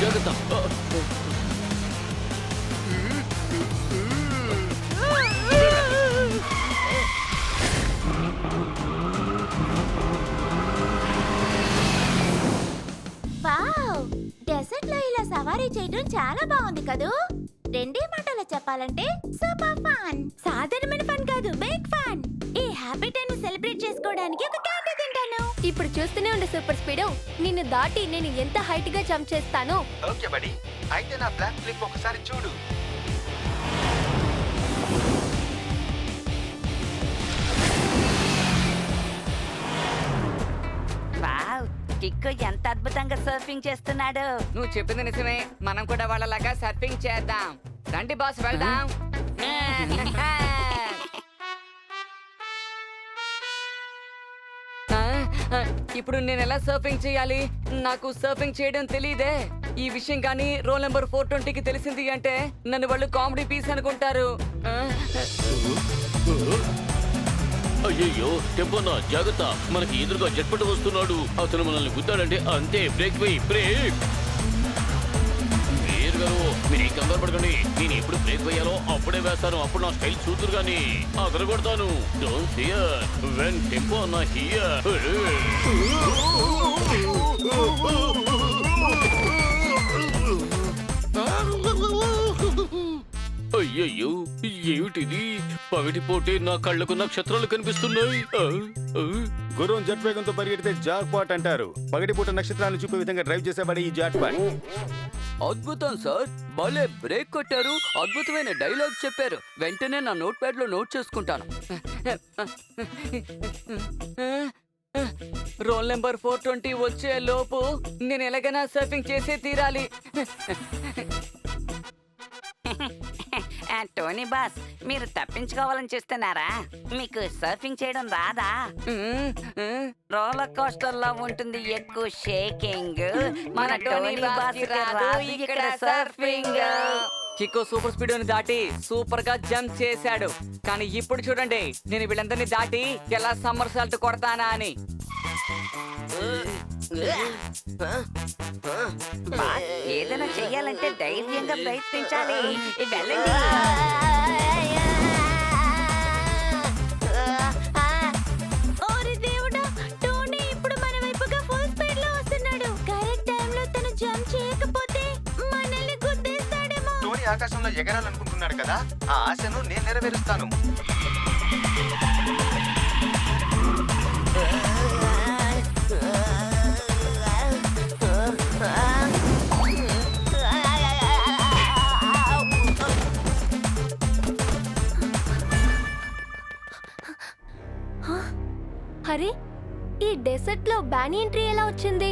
జాగ్రత్త. Wow, dessert లో ఇలా సవారీ చేయడం చాలా బాగుంది కదూ. రెండే మాటలో చెప్పాలంటే సూపర్ ఫన్. సాధారణమైన ఫన్ కాదు, బిగ్ ఫన్. ఈ హ్యాపీ టైం సెలబ్రేట్ చేసుకోవడానికి ఒక క్యాండీ తింటాను. ఇప్పుడు చూస్తూనే ఉండే సూపర్ స్పీడ్. నిన్ను దాటి నేను ఎంత హైట్ గా జంప్ చేస్తానో. ఓకే బడి, అయితే నా బ్లాక్ ఫ్లిప్ ఒకసారి చూడు. వావ్, కిక్కు ఎంత అద్భుతంగా సర్ఫింగ్ చేస్తున్నాడు. నువ్వు చెప్పింది నిజమే. మనం కూడా వాళ్ళలాగా సర్ఫింగ్ చేద్దాం. రండి బాస్, వెళ్దాం. ఇప్పుడు నేను ఎలా సర్ఫింగ్ చేయాలి? నాకు సర్ఫింగ్ చేయడం తెలియదే. ఈ విషయం కానీ రోల్ నెంబర్ 420కి తెలిసింది అంటే నన్ను వాళ్ళు కామెడీ పీస్ అనుకుంటారు. అయ్యయ్యో, టెంపోనా జాగ్రత్త. మనకి ఎదురుగా జట్పట్టు వస్తున్నాడు. అతను మనల్ని గుద్దాడంటే అంతే. బ్రేక్ వేయి, బ్రేక్. మీరు కంగారు పడకండి. నేను ఎప్పుడు బ్రేక్ వేయాలో అప్పుడే వేస్తాను. అప్పుడు నా స్టైల్ చూతురు గాని అదర కొడతాను. డోంట్ ఫియర్ వెన్ టెంపో నా హియర్. అయ్యయ్యో, ఏమిటిది? పగటిపోటే నా కళ్ళకు నక్షత్రాలు కనిపిస్తున్నాయి. గుర్రం జట్ వేగంతో పరిగెడితే జాక్ పాట్ అంటారు. పగటిపూట నక్షత్రాలను చూపే విధంగా డ్రైవ్ చేసేవాడే ఈ జాట్ పాట్. అద్భుతం సార్, భలే బ్రేక్ కొట్టారు. అద్భుతమైన డైలాగ్ చెప్పారు. వెంటనే నా నోట్ ప్యాడ్ లో నోట్ చేసుకుంటాను. రోల్ నెంబర్ 420 వచ్చే లోపు నేను ఎలాగైనా సర్ఫింగ్ చేసే తీరాలి. టోనీ బాస్, మీరు తప్పించుకోవాలని చూస్తున్నారా? మీకు సర్ఫింగ్ చేయడం రాదా? రోలర్ కోస్టర్ లో ఉంటుంది ఎక్కువ షేకింగ్. మన టోనీ బాస్ రాదు ఇక్కడ సర్ఫింగ్. కిక్కో సూపర్ స్పీడ్ ని దాటి సూపర్ గా జంప్ చేశాడు. కానీ ఇప్పుడు చూడండి, నేను వీళ్ళందరినీ దాటి ఎలా సమ్మర్ సాల్ట్ కొడతానా అని. బాస్, ఏదైనా చెయ్యాలంటే ధైర్యంగా ప్రయత్నించాలి. వెళ్ళండి. ఓరి దేవుడా, టోనీ ఇప్పుడు మన వైపుగా ఫుల్ స్పీడ్ లో వస్తున్నాడు. కరెక్ట్ టైం లో తను జంప్ చేయకపోతే మనల్ని గుద్దేస్తాడేమో. టోనీ ఆకాశంలో ఎగరాలనుకుంటున్నాడు కదా, ఆ ఆశను నేను నెరవేరుస్తాను. అరే, ఈ డెసర్ట్ లో బ్యానియన్ ట్రీ ఎలా వచ్చింది?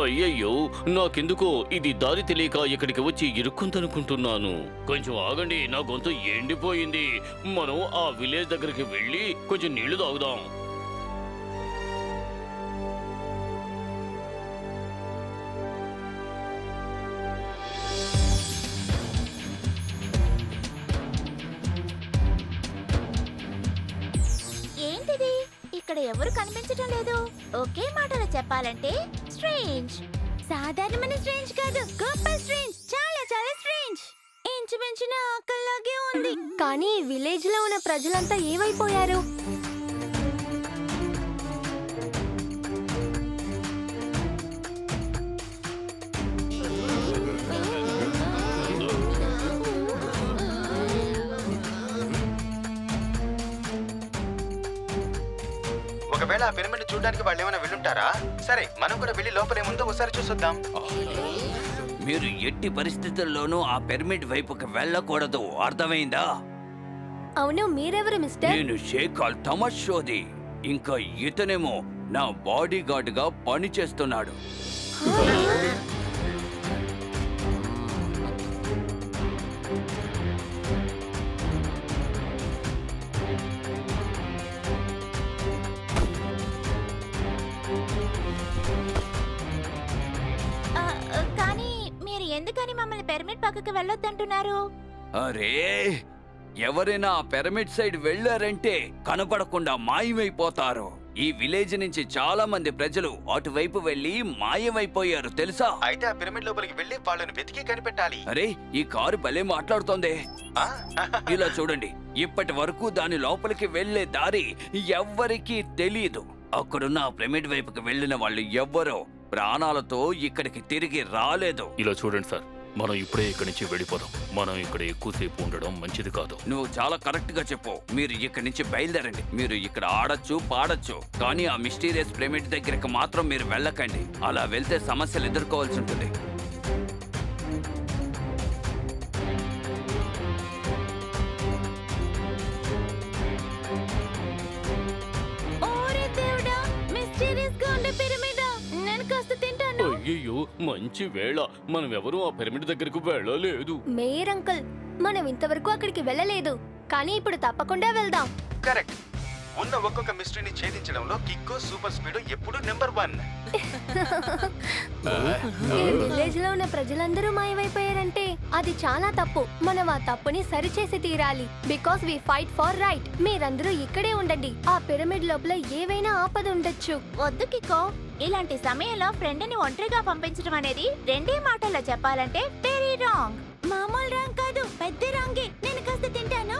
అయ్యయ్యో, నాకెందుకో ఇది దారి తెలియక ఇక్కడికి వచ్చి ఇరుక్కుందనుకుంటున్నాను. కొంచెం ఆగండి, నా గొంతు ఎండిపోయింది. మనం ఆ విలేజ్ దగ్గరికి వెళ్ళి కొంచెం నీళ్లు తాగుదాం. ఏంటిది? ఇక్కడ ఎవరు కనిపించడం లేదు. ఒకే మాటలో చెప్పాలంటే స్ట్రేంజ్. సాధారణమైన స్ట్రేంజ్ కాదు, గొప్ప స్ట్రేంజ్. చాలా చాలా స్ట్రేంజ్. ఇంచుమించు నా ఆకల్లాగే ఉంది. కానీ విలేజ్ లో ఉన్న ప్రజలంతా ఏమైపోయారు? ఒకవేళ ఆ పిరమిడ్ చూడడానికి వాళ్ళు ఏమైనా వెళ్ళుంటారా? సరే, మనం కూడా వెళ్ళి లోపలేముందో ఒకసారి చూసొద్దాం. మీరు ఎట్టి పరిస్థితుల్లోనూ ఆ పిరమిడ్ వైపుకి వెళ్ళకూడదు, అర్థమైందా? అవును, మీరెవరు మిస్టర్? నేను షేక్ అల్ తమషోది. ఇంకా ఇతనేమో నా బాడీ గార్డ్ గా పని చేస్తున్నాడు. కానీ మీరు ఎందుకని మమ్మల్ని పిరమిడ్ పక్కకి వెళ్ళొద్దంటున్నారు? అరే, ఎవరైనా ఆ పిరమిడ్ సైడ్ వెళ్ళారంటే కనపడకుండా మాయమైపోతారు. ఈ విలేజ్ నుంచి చాలా మంది ప్రజలు అటువైపు వెళ్లి మాయమైపోయారు తెలుసా? అయితే ఆ పిరమిడ్ లోపలికి వెళ్ళి వాళ్ళని వెతికి కనిపెట్టాలి. అరే ఈ కారు భలే మాట్లాడుతోంది. ఆ? ఇలా చూడండి, ఇప్పటి వరకు దాని లోపలికి వెళ్లే దారి ఎవ్వరికీ తెలియదు. అక్కడున్న ఆ పిరమిడ్ వైపుకి వెళ్ళిన వాళ్ళు ఎవ్వరో ప్రాణాలతో ఇక్కడికి తిరిగి రాలేదు. ఇలా చూడండి సార్, మనం ఇప్పుడే ఇక్కడి నుంచి వెళ్ళిపోదాం. మనం ఇక్కడ ఎక్కువసేపు ఉండడం మంచిది కాదు. నువ్వు చాలా కరెక్ట్ గా చెప్పు. మీరు ఇక్కడి నుంచి బయలుదేరండి. మీరు ఇక్కడ ఆడొచ్చు పాడొచ్చు, కానీ ఆ మిస్టీరియస్ పిరమిడ్ దగ్గరికి మాత్రం మీరు వెళ్ళకండి. అలా వెళ్తే సమస్యలు ఎదుర్కోవాల్సి ఉంటుంది. ఓరే దేవుడా, మిస్టీరియస్ గా ఉండే పిరమిడ్ నేను కాస్త తింటాను. అయ్యయ్యో, మంచి వేళ. మనం ఎవరూ ఆ పిరమిడ్ దగ్గరకు వెళ్ళలేదు. మేయర్ అంకుల్, మనం ఇంతవరకు అక్కడికి వెళ్ళలేదు, కానీ ఇప్పుడు తప్పకుండా వెళ్దాం. కరెక్ట్. ఉన్న ఒక్కొక్క మిస్టరీని ఛేదించడంలో కిక్కో సూపర్ స్పీడ్ ఎప్పుడు నెంబర్ 1. ఈ విలేజ్ లో ఉన్న ప్రజలందరూ మాయమైపోయారంటే అది చాలా తప్పు. మనం ఆ తప్పుని సరిచేసి తీరాలి. Because we fight for right. మీరందరూ ఇక్కడే ఉండండి. ఆ పిరమిడ్ లోపల ఏవైనా ఆపద ఉండొచ్చు. వద్దు కికో, ఇలాంటి సమయంలో ఫ్రెండ్ ని ఒంటరిగా పంపించడం అనేది రెండే మాటల్లో చెప్పాలంటే వెరీ రాంగ్. మామూలు రాంగ్ కాదు, పెద్ద రాంగే. నేను కాస్త తింటాను.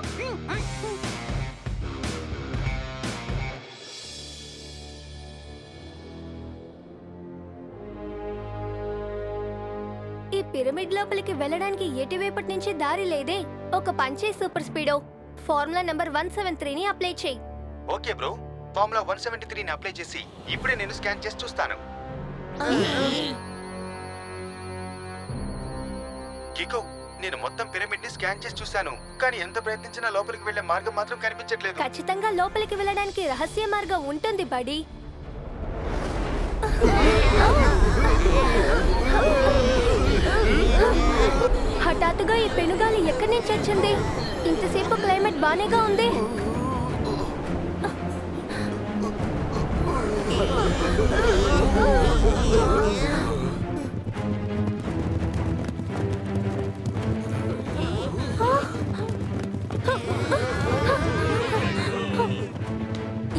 ఈ పిరమిడ్ లోపలికి వెళ్ళడానికి ఎటువైపటి నుంచి దారి లేదే. ఒక పంచే సూపర్ స్పీడో ఫార్ములా నంబర్ 173ని అప్లై చేయి. ఓకే బ్రో, ఫార్ములా 173ని అప్లై చేసి ఇప్పుడే నేను స్కాన్ చేసి చూస్తాను. కికో, నేను మొత్తం పిరమిడ్ ని స్కాన్ చేసి చూశాను, కానీ ఎంత ప్రయత్నించినా లోపలికి వెళ్లే మార్గం మాత్రం కనిపించట్లేదు. ఖచ్చితంగా లోపలికి వెళ్ళడానికి రహస్య మార్గం ఉంటుంది బడి. హఠాత్తుగా ఈ పెనుగాలి ఎక్కడి నుంచి వచ్చింది? ఇంతసేపు క్లైమేట్ బానేగా ఉంది.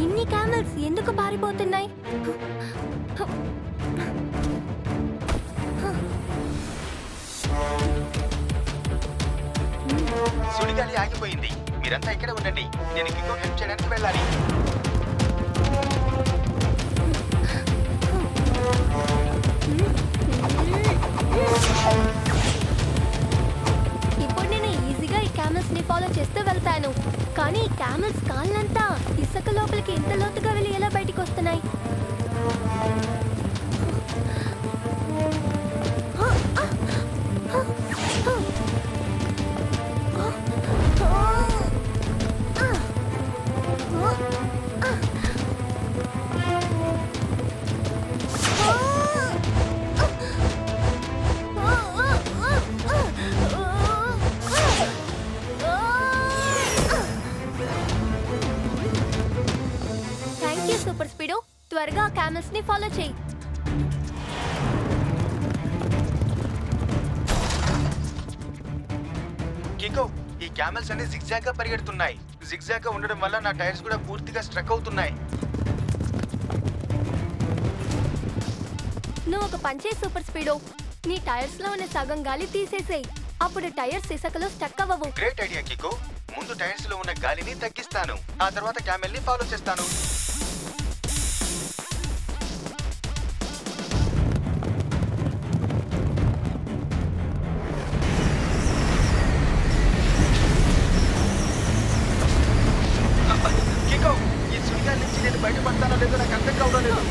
ఇన్ని క్యామెల్స్ ఎందుకు పారిపోతున్నాయి? సుడిగాలి ఆగిపోయింది. మీరంతా ఇక్కడే ఉండండి, నేను కికో హెల్ప్ చేయడానికి వెళ్ళాలి. ఇప్పుడు నేను ఈజీగా ఈ క్యామెల్స్ ని ఫాలో చేస్తూ వెళ్తాను. కానీ ఈ క్యామెల్స్ కాళ్ళంతా ఇసుక లోపలికి ఇంత లోతుగా వెళ్ళి ఎలా బయటికి వస్తున్నాయి? Thank you super speedo. త్వరగా క్యామెల్స్ ని ఫాలో చేయి. కికో, ఈ క్యామెల్స్ అన్ని జిగ్జాగ్ గా పరిగెడుతున్నాయి. జిగ్జాగ్ గా ఉండడం వల్ల నా టైర్స్ కూడా పూర్తిగా స్ట్రక్ అవుతున్నాయి. నువ్వు ఒక పంచే సూపర్ స్పీడో. నీ టైర్స్ లో ఉన్న సగం గాలి తీసేసేయ్. అప్పుడు టైర్స్ ఇసుకలో స్టక్ అవ్వవు. Great idea Kiko. ముందు టైర్స్ లో ఉన్న గాలిని తగ్గిస్తాను, ఆ తర్వాత క్యామెల్ ని ఫాలో చేస్తాను. కికో, ఈ సుడిగాలి నుంచి నేను బయటపడతానో లేదో నాకు అర్థం కావడం లేదు.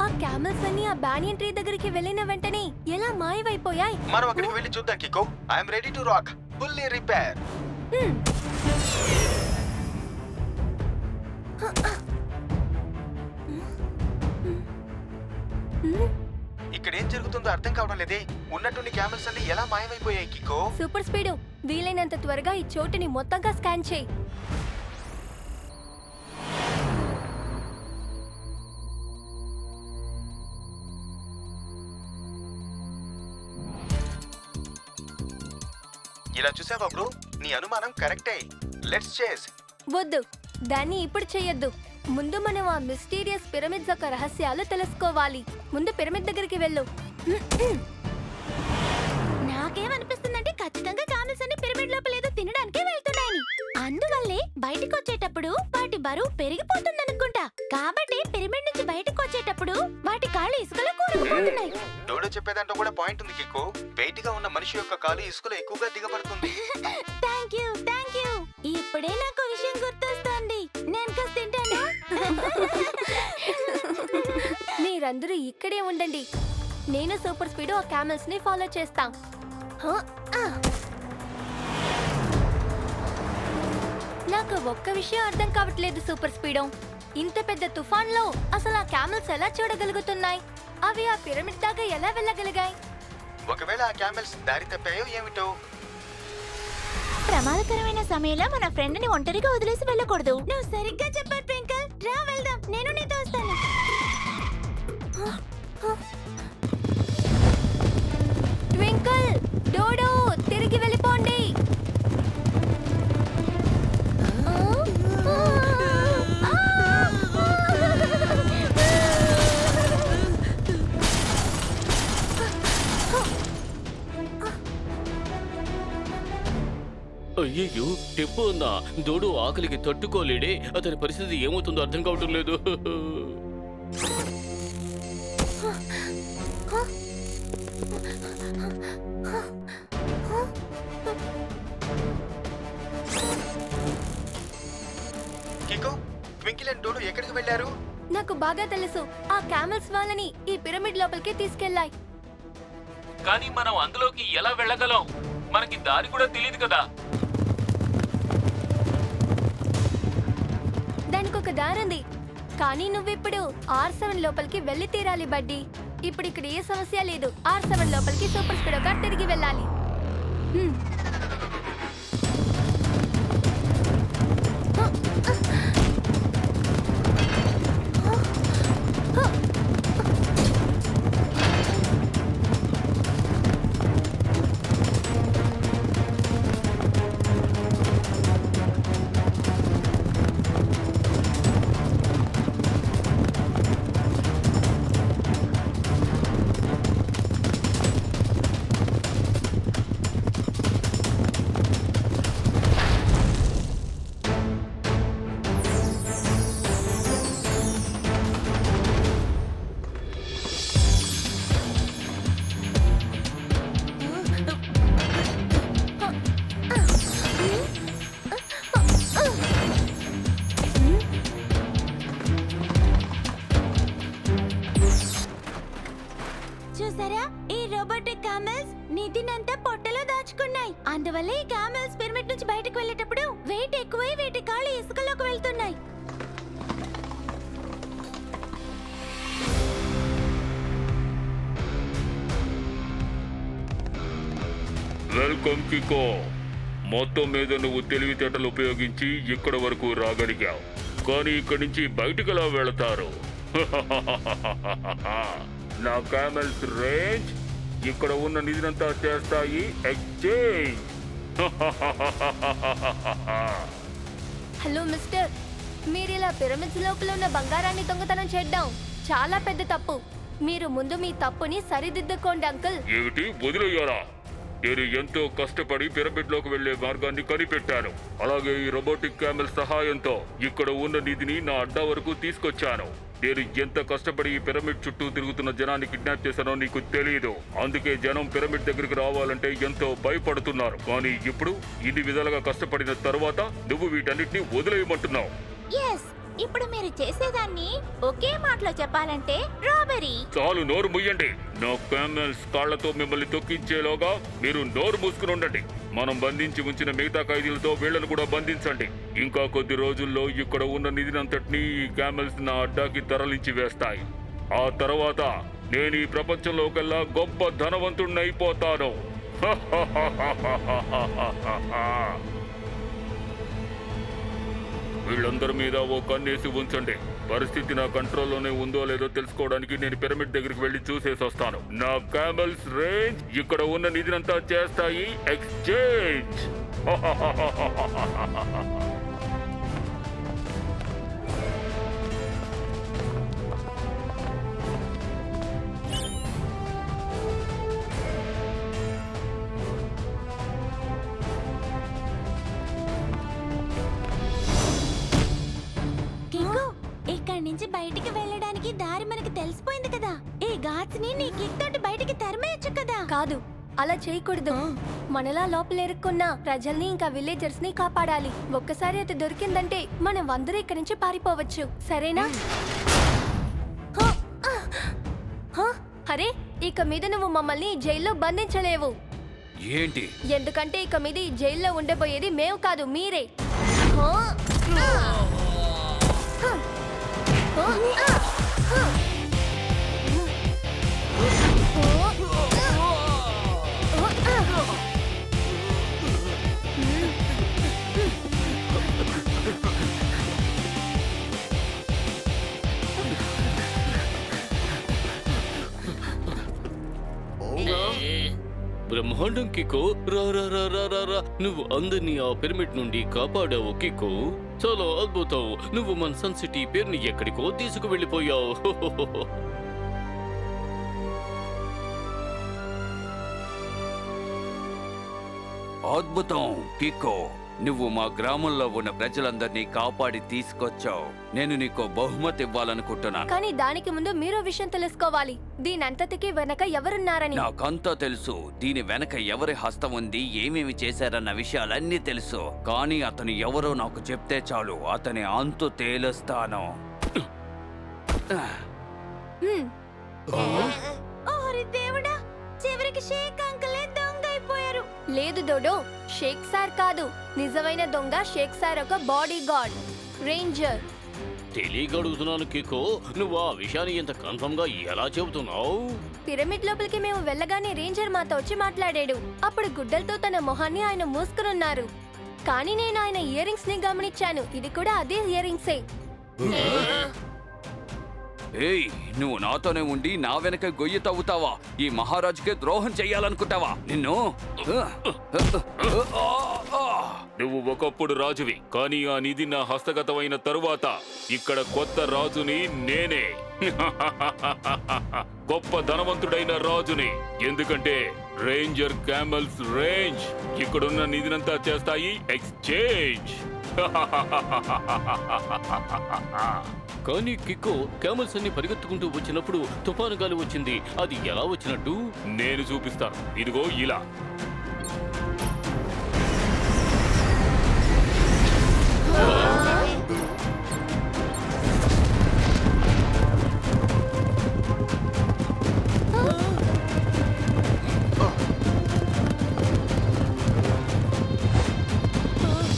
ఆ క్యామెల్స్ అన్ని ఆ బ్యానియన్ ట్రీ దగ్గరికి వెళ్ళిన వెంటనే ఎలా మాయమైపోయాయి? మనం అక్కడికి వెళ్ళి చూద్దాం Kiko. I'm ready to rock, fully repair. ఇక్కడ ఏం జరుగుతుందో అర్థం కావడం లేదే. ఉన్నటువంటి క్యామెల్స్ అన్ని ఎలా మాయమైపోయాయి కికో? సూపర్ స్పీడు, వీలైనంత త్వరగా ఈ చోటుని మొత్తంగా స్కాన్ చేయి. ఇలా చూసావా బ్రో, నీ అనుమానం కరెక్టే. లెట్స్ చేస్. వద్దు, దాన్ని ఇప్పుడు చెయ్యొద్దు. ముందు మనం ఆ మిస్టీరియస్ పిరమిడ్స్ యొక్క రహస్యాలు తెలుసుకోవాలి. ముందు పిరమిడ్ దగ్గరికి వెళ్ళు. నాకేమనిపిస్తుందంటే ఖచ్చితంగా కామెల్స్ అన్ని పిరమిడ్ లోపల ఏదో తినడానికే వెళ్తున్నాయని. అందువల్లే బయటికి వచ్చేటప్పుడు వాటి బరువు పెరిగిపోతుందనుకుంటా. కాబట్టి పిరమిడ్ నుంచి బయటకు వచ్చేటప్పుడు వాటి కాళ్ళు ఇసుకలో కూరుకుపోతున్నాయి. డోడో చెప్పేదంటూ కూడా పాయింట్ ఉంది కిక్కు. బయటిగా ఉన్న మనిషి యొక్క కాలు ఇసుకలో ఎక్కువగా దిగబడుతుంది. Thank you. ఇప్పుడే నాకు విషయం గుర్తొస్తోంది. నేను కాస్త తింటానా? మీరందరూ ఇక్కడే ఉండండి. నేను సూపర్ స్పీడ్ ఆ క్యామెల్స్ ని ఫాలో చేస్తాం. నాకు ఒక్క విషయం అర్థం కావట్లేదు సూపర్ స్పీడో. ఇంత పెద్ద తుఫాన్లో అసలు ఆ క్యామెల్స్ ఎలా చూడగలుగుతున్నాయి? అవి ఆ పిరమిడ్ దాకా ఎలా వెళ్ళగలిగాయి? ఒకవేళ ఆ క్యామెల్స్ దారి తప్పాయో ఏమిటో. ప్రమాదకరమైన సమయంలో మన ఫ్రెండ్ ని ఒంటరిగా వదిలేసి వెళ్ళకూడదు. నువ్వు సరిగ్గా చెప్పావు ట్వింకల్. రా వెళ్దాం, నేను నీతో వస్తాను. ట్వింకల్, డోడో, తిరిగి వెళ్ళిపోండి. అయ్యయ్యో, టెంపు ఉందా? దోడు ఆకలికి తట్టుకోలేడే. అతని పరిస్థితి ఏమవుతుందో అర్థం కావటం లేదు. కిక్కు, ట్వింకిల్ అండ్ డోడో ఎక్కడికి వెళ్ళారు? నాకు బాగా తెలుసు. ఆ క్యామెల్స్ వాళ్ళని ఈ పిరమిడ్ లోపలికి తీసుకెళ్లాయి. కానీ మనం అందులోకి ఎలా వెళ్ళగలం? మనకి దారి కూడా తెలియదు కదా. దానికి ఒక దారుంది. కానీ నువ్విప్పుడు R7 లోపలికి వెళ్ళి తీరాలి బడ్డీ. ఇప్పుడు ఇక్కడ ఏ సమస్య లేదు. R7 లోపలికి సూపర్ స్పీడ్ కార్ తిరిగి వెళ్ళాలి. చూసారా, ఈ రోబోటిక్ కామెల్స్ నిధినంతా పొట్టలో దాచుకున్నాయి. అందువల్ల ఈ కామెల్స్ పిరమిడ్ నుంచి బయటకు వెళ్ళేటప్పుడు వెయిట్ ఎక్కువై వీటి కాళ్ళు ఇసుకలోకి వెళ్తున్నాయి. వెల్కమ్ కికో. మొత్తం మీద నువ్వు తెలివితేటలు ఉపయోగించి ఇక్కడ వరకు రాగలిగావు. కానీ ఇక్కడి నుంచి బయటకు ఎలా వెళతారు? నా క్యామెల్స్ రేంజ్ ఇక్కడ ఉన్న నిధినంతా చేస్తాయి ఎక్స్చేంజ్. హలో మిస్టర్, మీరు ఇలా పిరమిడ్స్ లోపల ఉన్న బంగారాన్ని దొంగతనం చేయడం చాలా పెద్ద తప్పు. మీరు ముందు మీ తప్పుని సరిదిద్దుకోండి అంకుల్. ఏమిటి, వదిలేయాలా? నేను ఎంతో కష్టపడి పిరమిడ్ లోకి వెళ్లే మార్గాన్ని కనిపెట్టాను. అలాగే ఈ రోబోటిక్ క్యామెల్ సహాయంతో ఇక్కడ ఉన్న నిధిని నా అడ్డా వరకు తీసుకొచ్చాను. నేను ఎంత కష్టపడి ఈ పిరమిడ్ చుట్టూ తిరుగుతున్న జనాన్ని కిడ్నాప్ చేశానో నీకు తెలియదు. అందుకే జనం పిరమిడ్ దగ్గరికి రావాలంటే ఎంతో భయపడుతున్నారు. కానీ ఇప్పుడు ఇన్ని విధాలుగా కష్టపడిన తరువాత నువ్వు వీటన్నిటిని వదిలేయమంటున్నావు. ఎస్, ఇప్పుడు మీరు చేసేదాన్ని ఒకే మాటలో చెప్పాలంటే రాబరీ. చాలు, నోరు ముయ్యండి. నా క్యామెల్స్ కాళ్లతో మిమ్మల్ని తొక్కించేలోగా మీరు నోరు మూసుకుని ఉండండి. మనం బంధించి ఉంచిన మిగతా ఖైదీలతో వీళ్లను కూడా బంధించండి. ఇంకా కొద్ది రోజుల్లో ఇక్కడ ఉన్న నిధినంతటినీ ఈ క్యామెల్స్ నా అడ్డాకి తరలించి వేస్తాయి. ఆ తర్వాత నేను ఈ ప్రపంచంలోకెల్లా గొప్ప ధనవంతుణ్ణైపోతాను. వీళ్ళందరి మీద ఓ కన్నేసి ఉంచండి. పరిస్థితి నా కంట్రోల్లోనే ఉందో లేదో తెలుసుకోవడానికి నేను పిరమిడ్ దగ్గరికి వెళ్ళి చూసేసి వస్తాను. నా క్యామెల్స్ రేంజ్ ఇక్కడ ఉన్న నిధినంతా చేస్తాయి ఎక్స్చేంజ్. కింగు, ఇక్కడి నుంచి బయటికి వెళ్ళడానికి దారి మనకి తెలిసిపోయింది కదా. ఈ గాడ్స్ ని నీ కిక్ తోటి బయటికి తరిమేయచ్చు కదా. కాదు, అలా చేయకూడదు. మనలా లోపల ఇరుక్కున్న ప్రజల్ని ఇంకా విలేజర్స్ ని కాపాడాలి. ఒక్కసారి అది దొరికిందంటే మనం అందరూ ఇక్కడి నుంచి పారిపోవచ్చు, సరేనా? అరే, ఇక మీద నువ్వు మమ్మల్ని జైల్లో బంధించలేవు. ఏంటి? ఎందుకంటే ఇక మీద ఈ జైల్లో ఉండబోయేది మేము కాదు, మీరే. బ్రహ్మాండం కికో, రా రా రా రా రా రా. నువ్వు అందరినీ ఆ పిరమిడ్ నుండి కాపాడావు కికో. చాలా అద్భుతం. నువ్వు మన సన్ సిటీ పేరుని ఎక్కడికో తీసుకువెళ్ళిపోయావు. అద్భుతం కికో, నువ్వు మా గ్రామంలో ఉన్న ప్రజలందరినీ కాపాడి తీసుకొచ్చావు. నేను నీకు బహుమతి ఇవ్వాలనుకుంటున్నాను. కానీ దానికి ముందు మీరు విషయం తెలుసుకోవాలి. దీనంతటికి వెనక ఎవరున్నారని. నాకంతా తెలుసు. దీని వెనక ఎవరి హస్తం ఉంది, ఏమేమి చేశారన్న విషయాలన్నీ తెలుసు. కానీ అతను ఎవరో నాకు చెప్తే చాలు, అతని అంతు తేలుస్తాను. ఓరి దేవుడా, చివరికి షేక్ అంకులే దొంగ అయిపోయారు. లేదు డోడో, షేక్ సార్ కాదు. నిజమైన దొంగ షేక్ సార్ ఒక బాడీ గార్డ్, రేంజర్. తెలియగడుగుతున్నాను కికో, నువ్వు ఆ విషయాన్ని ఇంత కన్ఫర్మ్ గా ఎలా చెబుతున్నావు? పిరమిడ్ లోపలికి మేము వెళ్ళగానే రేంజర్ మాతో వచ్చి మాట్లాడాడు. అప్పుడు గుడ్డలతో తన మొహాన్ని ఆయన మూసుకునున్నారు. కానీ నేను ఆయన ఇయర్ రింగ్స్ ని గమనించాను. ఇది కూడా అదే ఇయర్ రింగ్సే. ఏయ్, నువ్వు నాతోనే ఉండి నా వెనక గొయ్యి తవ్వుతావా? ఈ మహారాజుకే ద్రోహం చెయ్యాలనుకుంటావా? నిన్ను నువ్వు ఒకప్పుడు రాజువి, కానీ ఆ నిధి నా హస్తగతమైన తరువాత ఇక్కడ కొత్త రాజుని నేనే. గొప్ప ధనవంతుడైన రాజుని. ఎందుకంటే రేంజర్ క్యామెల్స్ రేంజ్ ఇక్కడున్న నిధినంతా చేస్తాయి ఎక్స్చేంజ్. కానీ కిక్కో, క్యామెల్స్ అన్ని పరిగెత్తుకుంటూ వచ్చినప్పుడు తుఫాను గాలి వచ్చింది. అది ఎలా వచ్చినట్టు నేను చూపిస్తాను. ఇదిగో ఇలా.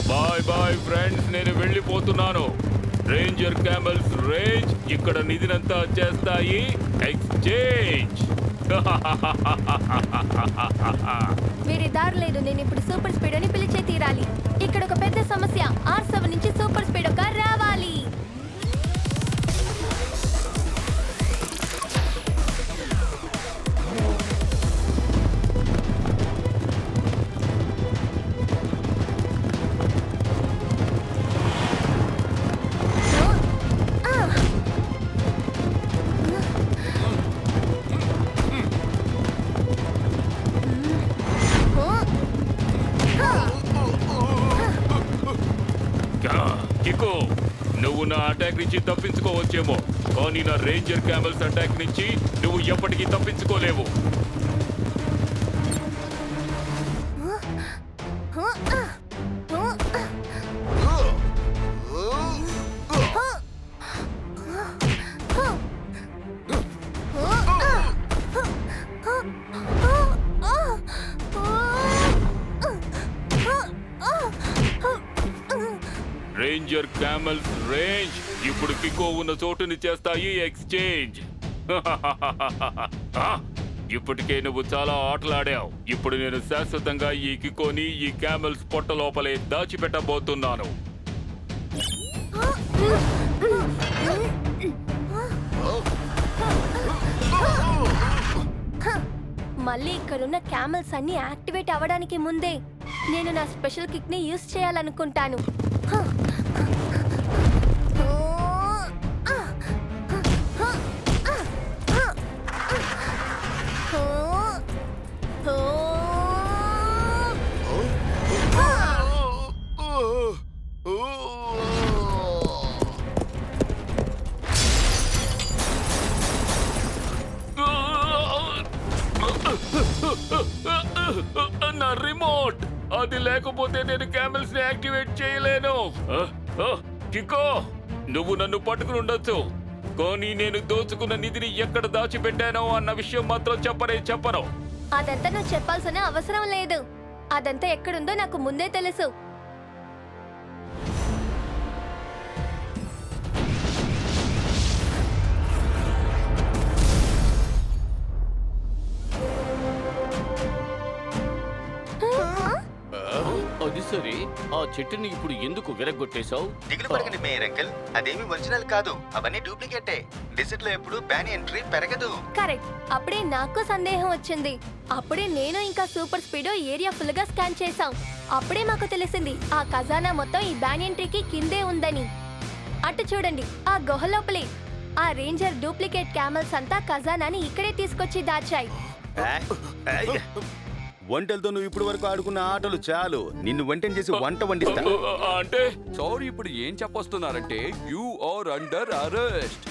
బాయ్ బాయ్ ఫ్రెండ్స్, నేను వెళ్ళిపోతున్నాను. రేంజర్ క్యామెల్స్ రేంజ్ ఇక్కడ నిధినంతా చేస్తాయి ఎక్స్చేంజ్. వేరే దారి లేదు. నేను ఇప్పుడు సూపర్ స్పీడ్ అని పిలిచే తీరాలి. ఇక్కడ ఒక పెద్ద సమస్య. R7 నుంచి సూపర్ స్పీడ్ ఒక రావాలి. కికో, నువ్వు నా అటాక్ నుంచి తప్పించుకోవచ్చేమో, కానీ నా రేంజర్ క్యామెల్స్ అటాక్ నుంచి నువ్వు ఎప్పటికీ తప్పించుకోలేవు. రేంజర్ క్యామెల్స్ రేంజ్ ఇప్పుడు కికో ఉన్న చోటుని చేస్తాయి ఎక్స్చేంజ్. ఇప్పటికే నువ్వు చాలా ఆటలాడావు. ఇప్పుడు నేను శాశ్వతంగా ఈ కికోని ఈ క్యామెల్స్ పొట్ట లోపలే దాచిపెట్టబోతున్నాను. మళ్ళీ ఇక్కడున్న క్యామెల్స్ అన్ని యాక్టివేట్ అవ్వడానికి ముందే నేను నా స్పెషల్ కిక్ ని యూస్ చేయాలనుకుంటాను. నా రిమోట్ అది లేకపోతే నేను క్యామెల్స్ ని యాక్టివేట్ చేయలేను. కికో, నువ్వు నన్ను పట్టుకుని ఉండొచ్చు, కానీ నేను దోచుకున్న నిధిని ఎక్కడ దాచిపెట్టానో అన్న విషయం మాత్రం చెప్పను. అదంతా నువ్వు చెప్పాల్సిన అవసరం లేదు. అదంతా ఎక్కడుందో నాకు ముందే తెలుసు. అది సరే, ఆ చెట్టుని ఇప్పుడు ఎందుకు విరగొట్టేశావు? దిగులు పడకండి మేయర్ అంకుల్, అదేమి ఒరిజినల్ కాదు, అవన్నీ డూప్లికేటే. డిజిట్ లో ఎప్పుడు బ్యానియన్ ట్రీ పెరగదు. కరెక్ట్. అప్పుడే నాకు సందేహం వచ్చింది. అప్పుడే నేను ఇంకా సూపర్ స్పీడో ఏరియా ఫుల్ గా స్కాన్ చేశాం. అప్పుడే మాకు తెలిసింది ఆ ఖజానా మొత్తం ఈ బ్యానియన్ ట్రీకి కిందే ఉందని. అటు చూడండి, ఆ గుహ లోపలే ఆ రేంజర్ డూప్లికేట్ క్యామెల్స్ అంతా ఖజానాని ఇక్కడే తీసుకొచ్చి దాచాయి. వంటలతో నువ్వు ఇప్పుడు వరకు ఆడుకున్న ఆటలు చాలు. నిన్ను వంటని చేసి వంట వండిస్తా. అంటే సారీ, ఇప్పుడు ఏం చెప్పొస్తున్నారంటే యు ఆర్ అండర్ అరెస్ట్.